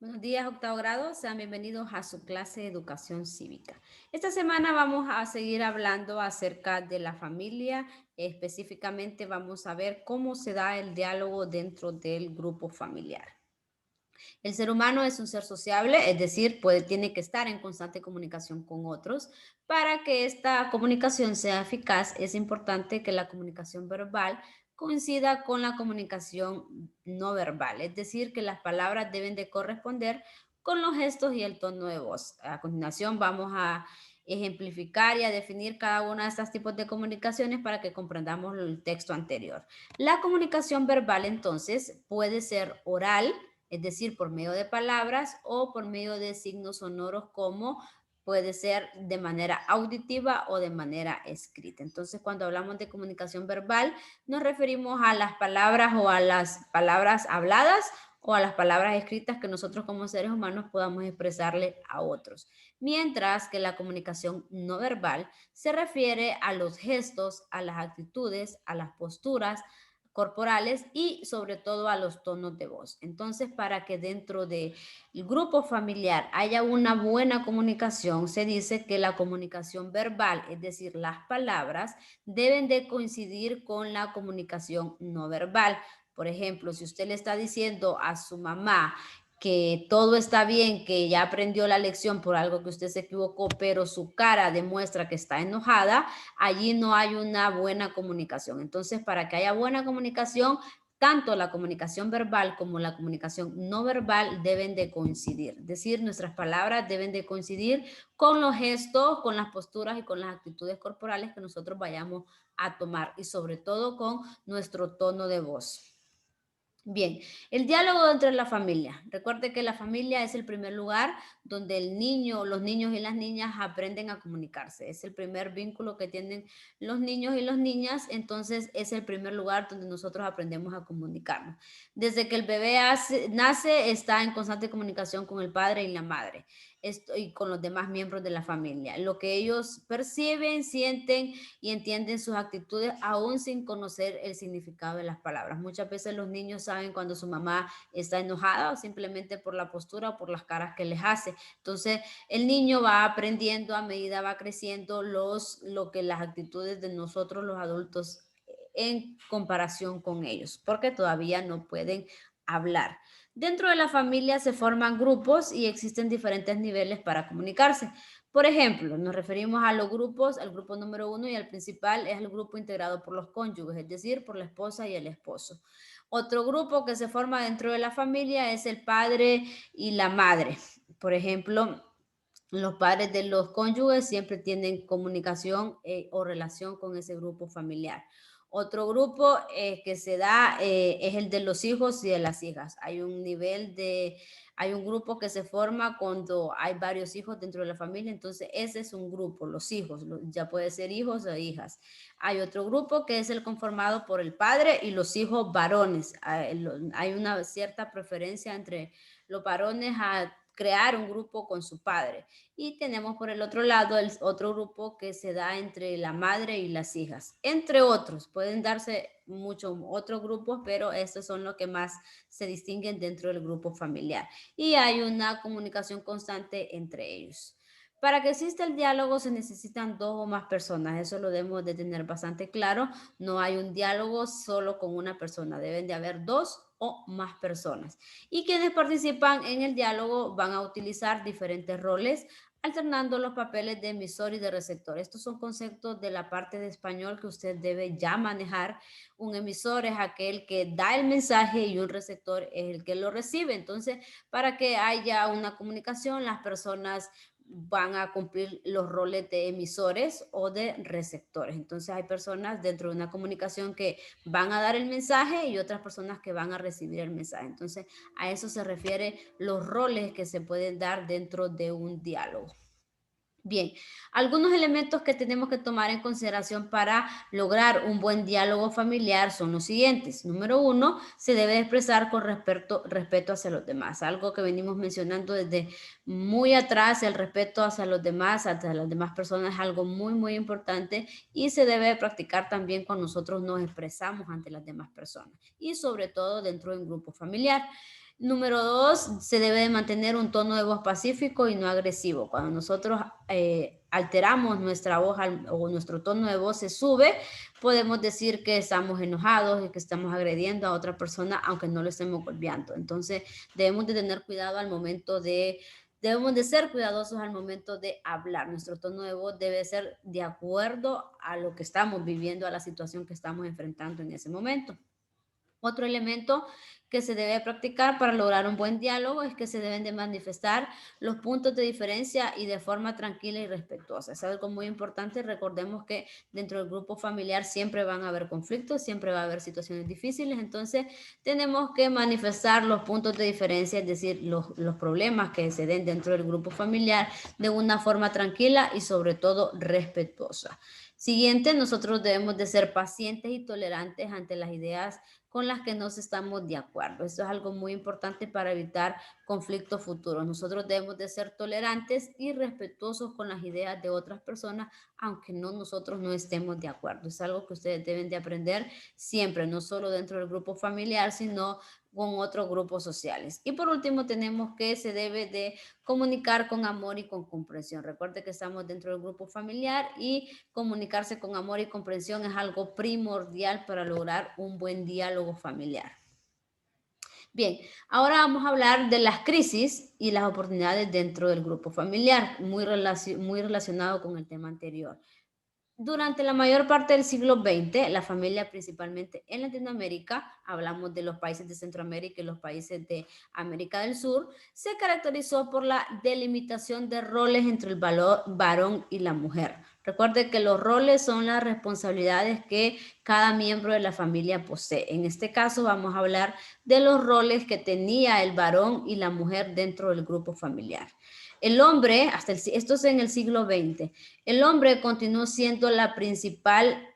Buenos días, octavo grado. Sean bienvenidos a su clase de educación cívica. Esta semana vamos a seguir hablando acerca de la familia. Específicamente vamos a ver cómo se da el diálogo dentro del grupo familiar. El ser humano es un ser sociable, es decir, tiene que estar en constante comunicación con otros. Para que esta comunicación sea eficaz, es importante que la comunicación verbal coincida con la comunicación no verbal, es decir, que las palabras deben de corresponder con los gestos y el tono de voz. A continuación vamos a ejemplificar y a definir cada uno de estos tipos de comunicaciones para que comprendamos el texto anterior. La comunicación verbal entonces puede ser oral, es decir, por medio de palabras o por medio de signos sonoros como puede ser de manera auditiva o de manera escrita. Entonces, cuando hablamos de comunicación verbal, nos referimos a las palabras o a las palabras habladas o a las palabras escritas que nosotros como seres humanos podamos expresarle a otros. Mientras que la comunicación no verbal se refiere a los gestos, a las actitudes, a las posturas, corporales y sobre todo a los tonos de voz. Entonces, para que dentro del grupo familiar haya una buena comunicación, se dice que la comunicación verbal, es decir, las palabras, deben de coincidir con la comunicación no verbal. Por ejemplo, si usted le está diciendo a su mamá que todo está bien, que ya aprendió la lección por algo que usted se equivocó, pero su cara demuestra que está enojada, allí no hay una buena comunicación. Entonces, para que haya buena comunicación, tanto la comunicación verbal como la comunicación no verbal deben de coincidir. Es decir, nuestras palabras deben de coincidir con los gestos, con las posturas y con las actitudes corporales que nosotros vayamos a tomar y sobre todo con nuestro tono de voz. Bien, el diálogo entre la familia. Recuerde que la familia es el primer lugar donde el niño, los niños y las niñas aprenden a comunicarse. Es el primer vínculo que tienen los niños y las niñas, entonces es el primer lugar donde nosotros aprendemos a comunicarnos. Desde que el bebé nace, está en constante comunicación con el padre y la madre y con los demás miembros de la familia. Lo que ellos perciben, sienten y entienden sus actitudes aún sin conocer el significado de las palabras. Muchas veces los niños saben cuando su mamá está enojada o simplemente por la postura o por las caras que les hace. Entonces, el niño va aprendiendo a medida va creciendo lo que las actitudes de nosotros los adultos en comparación con ellos, porque todavía no pueden hablar. Dentro de la familia se forman grupos y existen diferentes niveles para comunicarse. Por ejemplo, nos referimos a los grupos, al grupo número uno y al principal es el grupo integrado por los cónyuges, es decir, por la esposa y el esposo. Otro grupo que se forma dentro de la familia es el padre y la madre. Por ejemplo, los padres de los cónyuges siempre tienen comunicación o relación con ese grupo familiar. Otro grupo que se da es el de los hijos y de las hijas. Hay un grupo que se forma cuando hay varios hijos dentro de la familia, entonces ese es un grupo, los hijos, ya puede ser hijos o hijas. Hay otro grupo que es el conformado por el padre y los hijos varones. Hay una cierta preferencia entre los varones a crear un grupo con su padre. Y tenemos por el otro lado el otro grupo que se da entre la madre y las hijas, entre otros. Pueden darse muchos otros grupos, pero estos son los que más se distinguen dentro del grupo familiar. Y hay una comunicación constante entre ellos. Para que exista el diálogo se necesitan dos o más personas, eso lo debemos de tener bastante claro. No hay un diálogo solo con una persona, deben de haber dos o más personas. Y quienes participan en el diálogo van a utilizar diferentes roles alternando los papeles de emisor y de receptor. Estos son conceptos de la parte de español que usted debe ya manejar. Un emisor es aquel que da el mensaje y un receptor es el que lo recibe. Entonces, para que haya una comunicación, las personas van a cumplir los roles de emisores o de receptores. Entonces, hay personas dentro de una comunicación que van a dar el mensaje y otras personas que van a recibir el mensaje. Entonces, a eso se refiere los roles que se pueden dar dentro de un diálogo. Bien, algunos elementos que tenemos que tomar en consideración para lograr un buen diálogo familiar son los siguientes. Número uno, se debe expresar con respeto hacia los demás. Algo que venimos mencionando desde muy atrás, el respeto hacia los demás, hacia las demás personas es algo muy, muy importante y se debe practicar también cuando nosotros nos expresamos ante las demás personas y sobre todo dentro de un grupo familiar. Número dos, se debe de mantener un tono de voz pacífico y no agresivo. Cuando nosotros alteramos nuestra voz o nuestro tono de voz se sube, podemos decir que estamos enojados y que estamos agrediendo a otra persona, aunque no lo estemos golpeando. Entonces, debemos de tener cuidado al momento debemos de ser cuidadosos al momento de hablar. Nuestro tono de voz debe ser de acuerdo a lo que estamos viviendo, a la situación que estamos enfrentando en ese momento. Otro elemento que se debe practicar para lograr un buen diálogo es que se deben de manifestar los puntos de diferencia y de forma tranquila y respetuosa. Es algo muy importante. Recordemos que dentro del grupo familiar siempre van a haber conflictos, siempre va a haber situaciones difíciles. Entonces, tenemos que manifestar los puntos de diferencia, es decir, los problemas que se den dentro del grupo familiar de una forma tranquila y sobre todo respetuosa. Siguiente, nosotros debemos de ser pacientes y tolerantes ante las ideas con las que nos estamos de acuerdo. Esto es algo muy importante para evitar conflictos futuros. Nosotros debemos de ser tolerantes y respetuosos con las ideas de otras personas, aunque nosotros no estemos de acuerdo. Es algo que ustedes deben de aprender siempre, no solo dentro del grupo familiar, sino con otros grupos sociales. Y por último, tenemos que se debe de comunicar con amor y con comprensión. Recuerde que estamos dentro del grupo familiar y comunicarse con amor y comprensión es algo primordial para lograr un buen diálogo familiar. Bien, ahora vamos a hablar de las crisis y las oportunidades dentro del grupo familiar, muy relacionado con el tema anterior. Durante la mayor parte del siglo XX, la familia, principalmente en Latinoamérica, hablamos de los países de Centroamérica y los países de América del Sur, se caracterizó por la delimitación de roles entre el varón y la mujer. Recuerde que los roles son las responsabilidades que cada miembro de la familia posee. En este caso vamos a hablar de los roles que tenía el varón y la mujer dentro del grupo familiar. El hombre, esto es en el siglo XX, el hombre continuó siendo la principal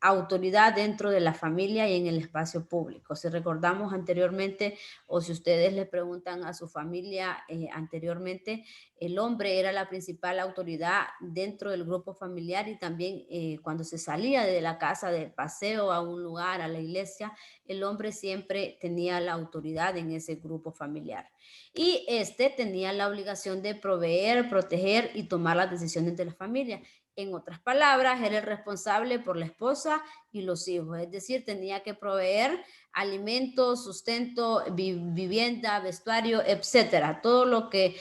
autoridad dentro de la familia y en el espacio público. Si recordamos anteriormente o si ustedes le preguntan a su familia anteriormente, el hombre era la principal autoridad dentro del grupo familiar y también cuando se salía de la casa de paseo a un lugar, a la iglesia, el hombre siempre tenía la autoridad en ese grupo familiar. Y este tenía la obligación de proveer, proteger y tomar las decisiones de la familia. En otras palabras, era el responsable por la esposa y los hijos, es decir, tenía que proveer alimentos, sustento, vivienda, vestuario, etcétera, todo lo que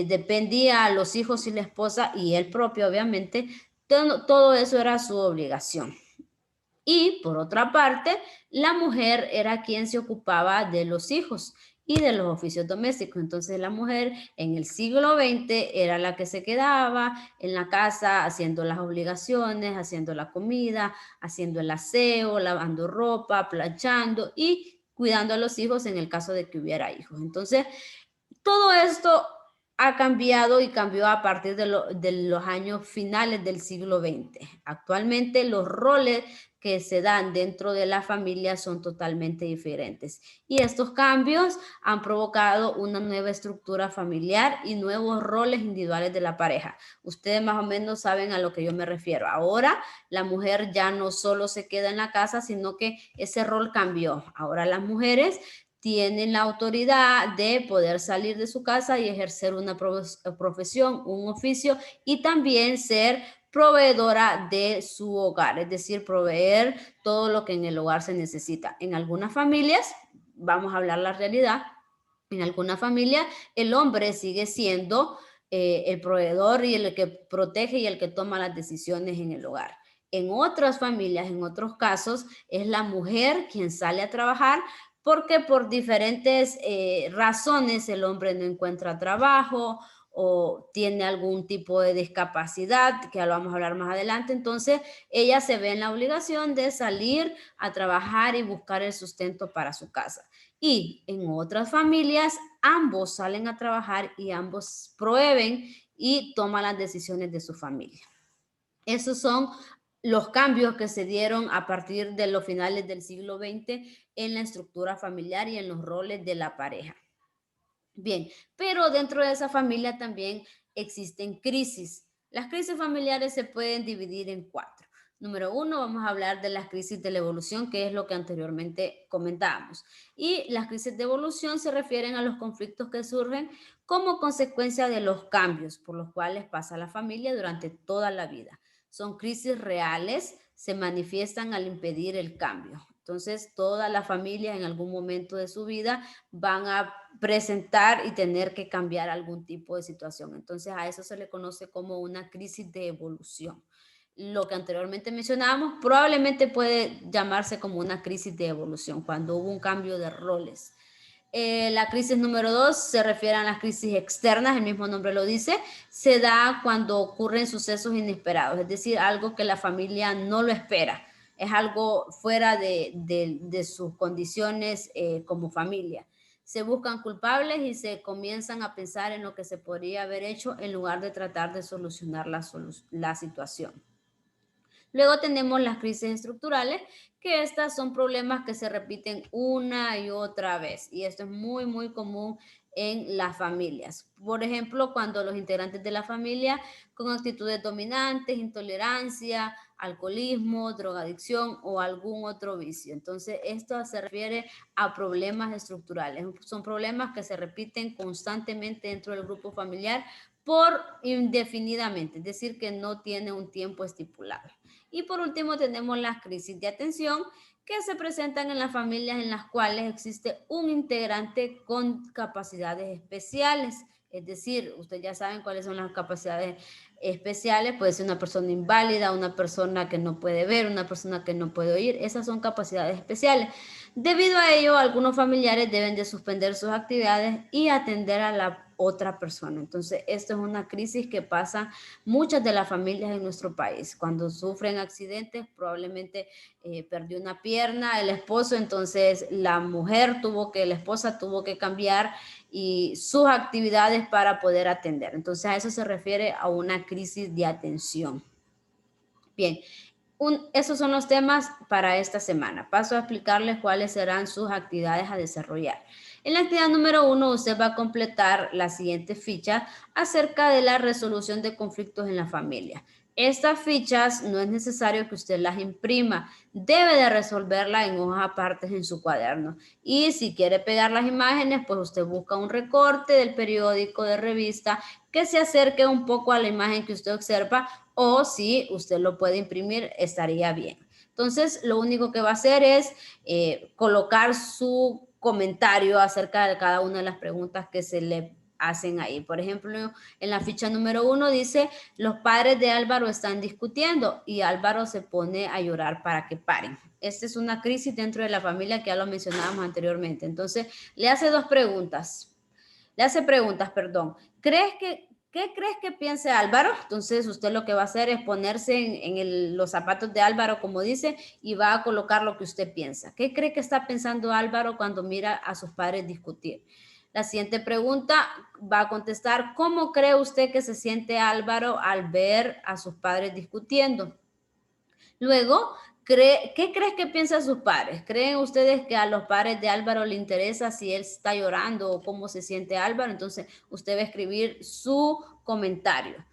dependía a los hijos y la esposa y él propio, obviamente, todo eso era su obligación. Y por otra parte, la mujer era quien se ocupaba de los hijos y de los oficios domésticos. Entonces la mujer en el siglo XX era la que se quedaba en la casa haciendo las obligaciones, haciendo la comida, haciendo el aseo, lavando ropa, planchando y cuidando a los hijos en el caso de que hubiera hijos. Entonces, todo esto ha cambiado y cambió a partir de los años finales del siglo XX. Actualmente los roles que se dan dentro de la familia son totalmente diferentes. Y estos cambios han provocado una nueva estructura familiar y nuevos roles individuales de la pareja. Ustedes más o menos saben a lo que yo me refiero. Ahora la mujer ya no solo se queda en la casa, sino que ese rol cambió. Ahora las mujeres tienen la autoridad de poder salir de su casa y ejercer una profesión, un oficio y también ser proveedora de su hogar, es decir, proveer todo lo que en el hogar se necesita. En algunas familias, vamos a hablar la realidad, en alguna familia el hombre sigue siendo el proveedor y el que protege y el que toma las decisiones en el hogar. En otras familias, en otros casos, es la mujer quien sale a trabajar porque por diferentes razones el hombre no encuentra trabajo o tiene algún tipo de discapacidad, que lo vamos a hablar más adelante. Entonces, ella se ve en la obligación de salir a trabajar y buscar el sustento para su casa. Y en otras familias, ambos salen a trabajar y ambos prueben y toman las decisiones de su familia. Esos son los cambios que se dieron a partir de los finales del siglo XX en la estructura familiar y en los roles de la pareja. Bien, pero dentro de esa familia también existen crisis. Las crisis familiares se pueden dividir en cuatro. Número uno, vamos a hablar de las crisis de la evolución, que es lo que anteriormente comentábamos. Y las crisis de evolución se refieren a los conflictos que surgen como consecuencia de los cambios por los cuales pasa la familia durante toda la vida. Son crisis reales, se manifiestan al impedir el cambio. Entonces, toda la familia en algún momento de su vida van a presentar y tener que cambiar algún tipo de situación. Entonces, a eso se le conoce como una crisis de evolución. Lo que anteriormente mencionábamos probablemente puede llamarse como una crisis de evolución, cuando hubo un cambio de roles. La crisis número dos se refiere a las crisis externas, el mismo nombre lo dice, se da cuando ocurren sucesos inesperados, es decir, algo que la familia no lo espera, es algo fuera de sus condiciones como familia. Se buscan culpables y se comienzan a pensar en lo que se podría haber hecho en lugar de tratar de solucionar la situación. Luego tenemos las crisis estructurales, que estas son problemas que se repiten una y otra vez. Y esto es muy, muy común en las familias. Por ejemplo, cuando los integrantes de la familia con actitudes dominantes, intolerancia, alcoholismo, drogadicción o algún otro vicio. Entonces, esto se refiere a problemas estructurales. Son problemas que se repiten constantemente dentro del grupo familiar por indefinidamente, es decir, que no tiene un tiempo estipulado. Y por último tenemos las crisis de atención que se presentan en las familias en las cuales existe un integrante con capacidades especiales. Es decir, ustedes ya saben cuáles son las capacidades especiales. Puede ser una persona inválida, una persona que no puede ver, una persona que no puede oír. Esas son capacidades especiales. Debido a ello, algunos familiares deben de suspender sus actividades y atender a la otra persona. Entonces, esto es una crisis que pasa muchas de las familias en nuestro país. Cuando sufren accidentes, probablemente perdió una pierna el esposo, entonces la esposa tuvo que cambiar y sus actividades para poder atender. Entonces, a eso se refiere a una crisis de atención. Bien, esos son los temas para esta semana. Paso a explicarles cuáles serán sus actividades a desarrollar. En la actividad número uno, usted va a completar la siguiente ficha acerca de la resolución de conflictos en la familia. Estas fichas no es necesario que usted las imprima, debe de resolverlas en hojas aparte en su cuaderno. Y si quiere pegar las imágenes, pues usted busca un recorte del periódico, de revista, que se acerque un poco a la imagen que usted observa, o si usted lo puede imprimir, estaría bien. Entonces, lo único que va a hacer es colocar su comentario acerca de cada una de las preguntas que se le hacen ahí. Por ejemplo, en la ficha número uno dice, los padres de Álvaro están discutiendo y Álvaro se pone a llorar para que paren. Esta es una crisis dentro de la familia que ya lo mencionábamos anteriormente. Entonces, le hace dos preguntas. Le hace preguntas, perdón. ¿Qué crees que piense Álvaro? Entonces usted lo que va a hacer es ponerse los zapatos de Álvaro, como dice, y va a colocar lo que usted piensa. ¿Qué cree que está pensando Álvaro cuando mira a sus padres discutir? La siguiente pregunta va a contestar, ¿cómo cree usted que se siente Álvaro al ver a sus padres discutiendo? Luego, ¿qué crees que piensan sus padres? ¿Creen ustedes que a los padres de Álvaro le interesa si él está llorando o cómo se siente Álvaro? Entonces, usted va a escribir su comentario.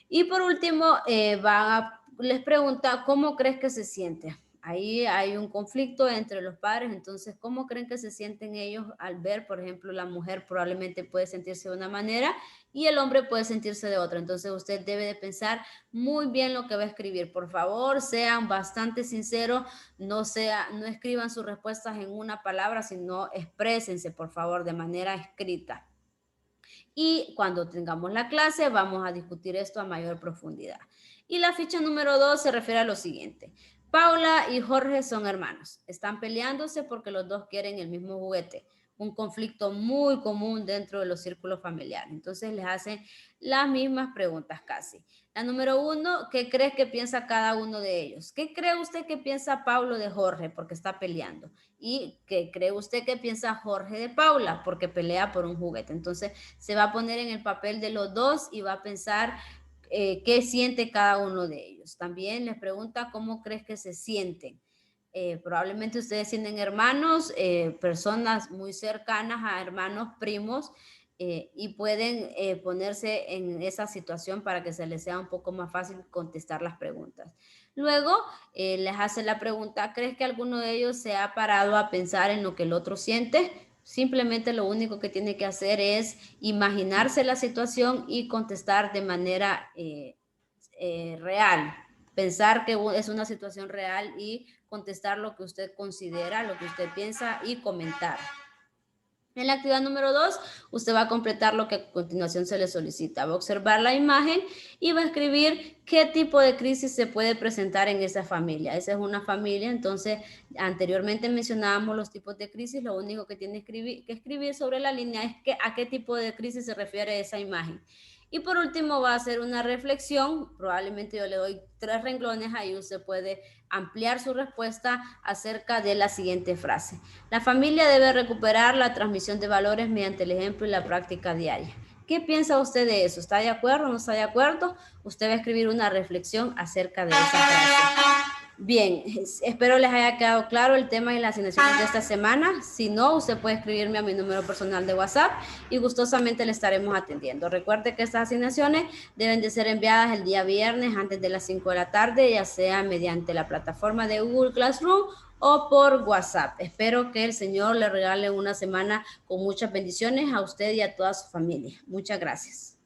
Y por último, les pregunta, ¿cómo crees que se siente? Ahí hay un conflicto entre los padres, entonces, ¿cómo creen que se sienten ellos al ver, por ejemplo, la mujer probablemente puede sentirse de una manera y el hombre puede sentirse de otra? Entonces, usted debe de pensar muy bien lo que va a escribir. Por favor, sean bastante sinceros, no escriban sus respuestas en una palabra, sino exprésense, por favor, de manera escrita. Y cuando tengamos la clase vamos a discutir esto a mayor profundidad. Y la ficha número 2 se refiere a lo siguiente. Paula y Jorge son hermanos. Están peleándose porque los dos quieren el mismo juguete. Un conflicto muy común dentro de los círculos familiares. Entonces les hacen las mismas preguntas casi. La número 1, ¿qué crees que piensa cada uno de ellos? ¿Qué cree usted que piensa Paulo de Jorge porque está peleando? ¿Y qué cree usted que piensa Jorge de Paula porque pelea por un juguete? Entonces se va a poner en el papel de los dos y va a pensar qué siente cada uno de ellos. También les pregunta cómo crees que se sienten. Probablemente ustedes sienten hermanos, personas muy cercanas a hermanos primos, y pueden ponerse en esa situación para que se les sea un poco más fácil contestar las preguntas. Luego les hace la pregunta, ¿crees que alguno de ellos se ha parado a pensar en lo que el otro siente? Simplemente lo único que tiene que hacer es imaginarse la situación y contestar de manera real. Pensar que es una situación real y contestar lo que usted considera, lo que usted piensa y comentar. En la actividad número 2, usted va a completar lo que a continuación se le solicita. Va a observar la imagen y va a escribir qué tipo de crisis se puede presentar en esa familia. Esa es una familia, entonces anteriormente mencionábamos los tipos de crisis. Lo único que tiene que escribir sobre la línea es a qué tipo de crisis se refiere esa imagen. Y por último va a hacer una reflexión. Probablemente yo le doy 3 renglones, ahí usted puede ampliar su respuesta acerca de la siguiente frase. La familia debe recuperar la transmisión de valores mediante el ejemplo y la práctica diaria. ¿Qué piensa usted de eso? ¿Está de acuerdo o no está de acuerdo? Usted va a escribir una reflexión acerca de esa frase. Bien, espero les haya quedado claro el tema y las asignaciones de esta semana. Si no, usted puede escribirme a mi número personal de WhatsApp y gustosamente le estaremos atendiendo. Recuerde que estas asignaciones deben de ser enviadas el día viernes antes de las 5 de la tarde, ya sea mediante la plataforma de Google Classroom o por WhatsApp. Espero que el Señor le regale una semana con muchas bendiciones a usted y a toda su familia. Muchas gracias.